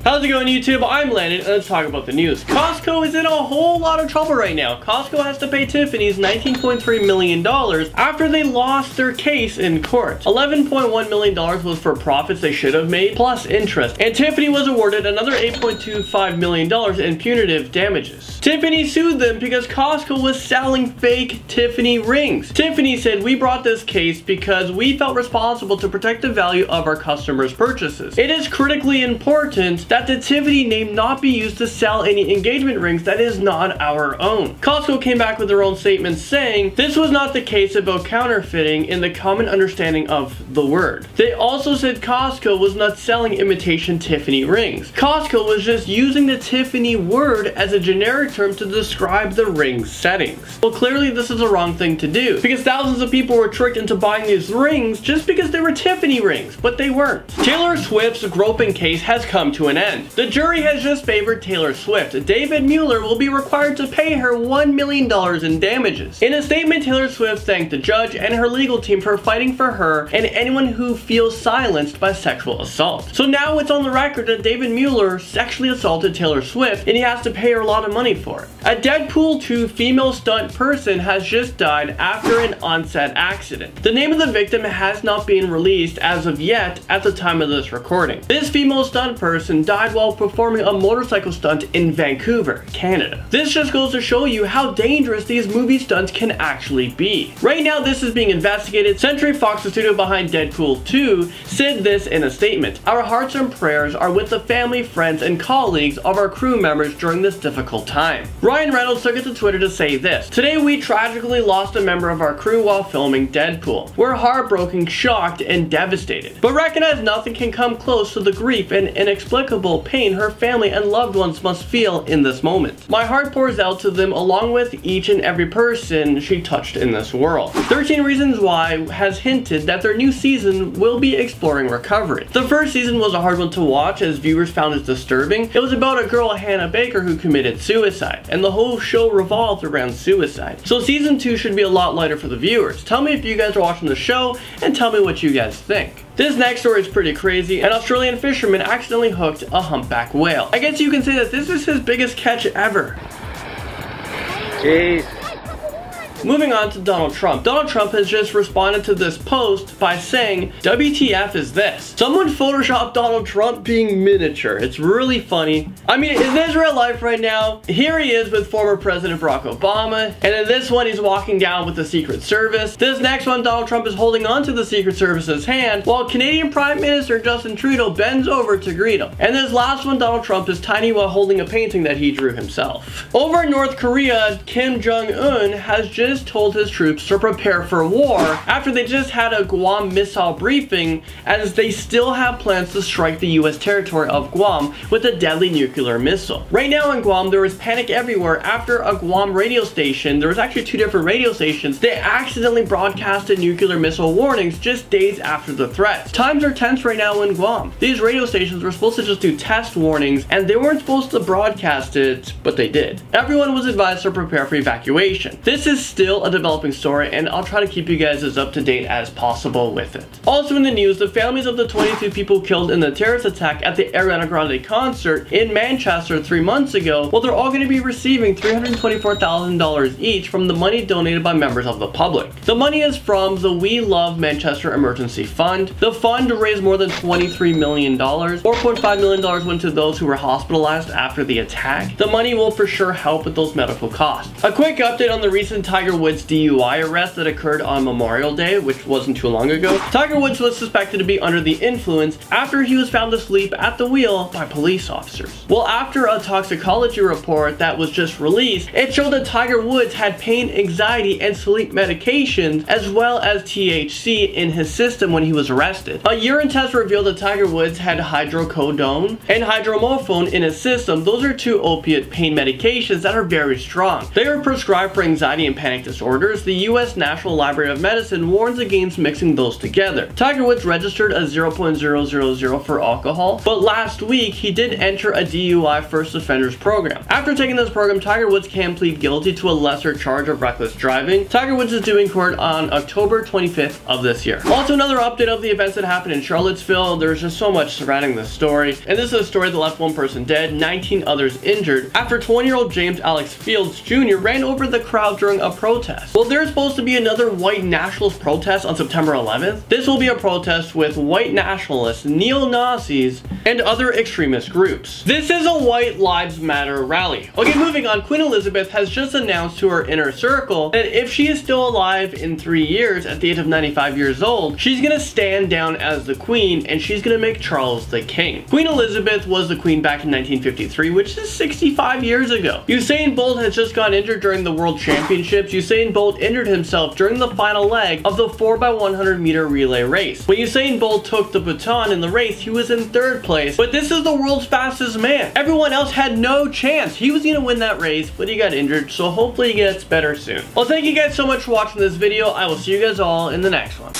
How's it going, YouTube? I'm Landon, and let's talk about the news. Costco is in a whole lot of trouble right now. Costco has to pay Tiffany's $19.3 million after they lost their case in court. $11.1 million was for profits they should have made, plus interest, and Tiffany was awarded another $8.25 million in punitive damages. Tiffany sued them because Costco was selling fake Tiffany rings. Tiffany said, "We brought this case because we felt responsible to protect the value of our customers' purchases. It is critically important that the Tiffany name not be used to sell any engagement rings that is not our own." Costco came back with their own statement saying, "This was not the case about counterfeiting in the common understanding of the word." They also said Costco was not selling imitation Tiffany rings. Costco was just using the Tiffany word as a generic term to describe the ring's settings. Well, clearly this is the wrong thing to do, because thousands of people were tricked into buying these rings just because they were Tiffany rings, but they weren't. Taylor Swift's groping case has come to an end. The jury has just favored Taylor Swift. David Mueller will be required to pay her $1 million in damages. In a statement, Taylor Swift thanked the judge and her legal team for fighting for her and anyone who feels silenced by sexual assault. So now it's on the record that David Mueller sexually assaulted Taylor Swift and he has to pay her a lot of money for it. A Deadpool 2 female stunt person has just died after an on-set accident. The name of the victim has not been released as of yet at the time of this recording. This female stunt person died while performing a motorcycle stunt in Vancouver, Canada. This just goes to show you how dangerous these movie stunts can actually be. Right now this is being investigated. Century Fox, the studio behind Deadpool 2, said this in a statement: "Our hearts and prayers are with the family, friends, and colleagues of our crew members during this difficult time." Ryan Reynolds took it to Twitter to say this: "Today we tragically lost a member of our crew while filming Deadpool. We're heartbroken, shocked, and devastated, but recognize nothing can come close to the grief and inexplicable pain her family and loved ones must feel in this moment. My heart pours out to them along with each and every person she touched in this world." 13 Reasons Why has hinted that their new season will be exploring recovery. The first season was a hard one to watch as viewers found it disturbing. It was about a girl, Hannah Baker, who committed suicide, and the whole show revolved around suicide. So season 2 should be a lot lighter for the viewers. Tell me if you guys are watching the show and tell me what you guys think. This next story is pretty crazy. An Australian fisherman accidentally hooked a humpback whale. I guess you can say that this is his biggest catch ever. Jeez. Moving on to Donald Trump. Donald Trump has just responded to this post by saying, "WTF is this? Someone photoshopped Donald Trump being miniature." It's really funny. I mean, is this real life right now? Here he is with former President Barack Obama, and in this one he's walking down with the Secret Service. This next one, Donald Trump is holding on to the Secret Service's hand while Canadian Prime Minister Justin Trudeau bends over to greet him. And this last one, Donald Trump is tiny while holding a painting that he drew himself. Over in North Korea, Kim Jong-un has just told his troops to prepare for war after they just had a Guam missile briefing, as they still have plans to strike the US territory of Guam with a deadly nuclear missile. Right now in Guam, there is panic everywhere after a Guam radio station, there was actually 2 different radio stations, they accidentally broadcasted nuclear missile warnings just days after the threats. Times are tense right now in Guam. These radio stations were supposed to just do test warnings and they weren't supposed to broadcast it, but they did. Everyone was advised to prepare for evacuation. This is still a developing story, and I'll try to keep you guys as up to date as possible with it. Also in the news, the families of the 22 people killed in the terrorist attack at the Ariana Grande concert in Manchester 3 months ago, well, they're all going to be receiving $324,000 each from the money donated by members of the public. The money is from the We Love Manchester Emergency Fund. The fund raised more than $23 million. $4.5 million went to those who were hospitalized after the attack. The money will for sure help with those medical costs. A quick update on the recent Tiger Woods DUI arrest that occurred on Memorial Day, which wasn't too long ago. Tiger Woods was suspected to be under the influence after he was found asleep at the wheel by police officers. Well, after a toxicology report that was just released, it showed that Tiger Woods had pain, anxiety, and sleep medications, as well as THC in his system when he was arrested. A urine test revealed that Tiger Woods had hydrocodone and hydromorphone in his system. Those are 2 opiate pain medications that are very strong. They are prescribed for anxiety and panic panic disorders, the U.S. National Library of Medicine warns against mixing those together. Tiger Woods registered a 0.000 for alcohol, but last week he did enter a DUI first offenders program. After taking this program, Tiger Woods can plead guilty to a lesser charge of reckless driving. Tiger Woods is due in court on October 25th of this year. Also, another update of the events that happened in Charlottesville. There's just so much surrounding this story, and this is a story that left one person dead, 19 others injured, after 20-year-old James Alex Fields Jr. ran over the crowd during a protest. Well, there's supposed to be another white nationalist protest on September 11th. This will be a protest with white nationalists, neo-Nazis, and other extremist groups. This is a White Lives Matter rally. Okay, moving on. Queen Elizabeth has just announced to her inner circle that if she is still alive in 3 years at the age of 95 years old, she's gonna stand down as the queen and she's gonna make Charles the king. Queen Elizabeth was the queen back in 1953, which is 65 years ago. Usain Bolt has just got injured during the World Championships. Usain Bolt injured himself during the final leg of the 4x100 meter relay race. When Usain Bolt took the baton in the race, he was in 3rd place, but this is the world's fastest man. Everyone else had no chance. He was gonna win that race, but he got injured, so hopefully he gets better soon. Well, thank you guys so much for watching this video. I will see you guys all in the next one.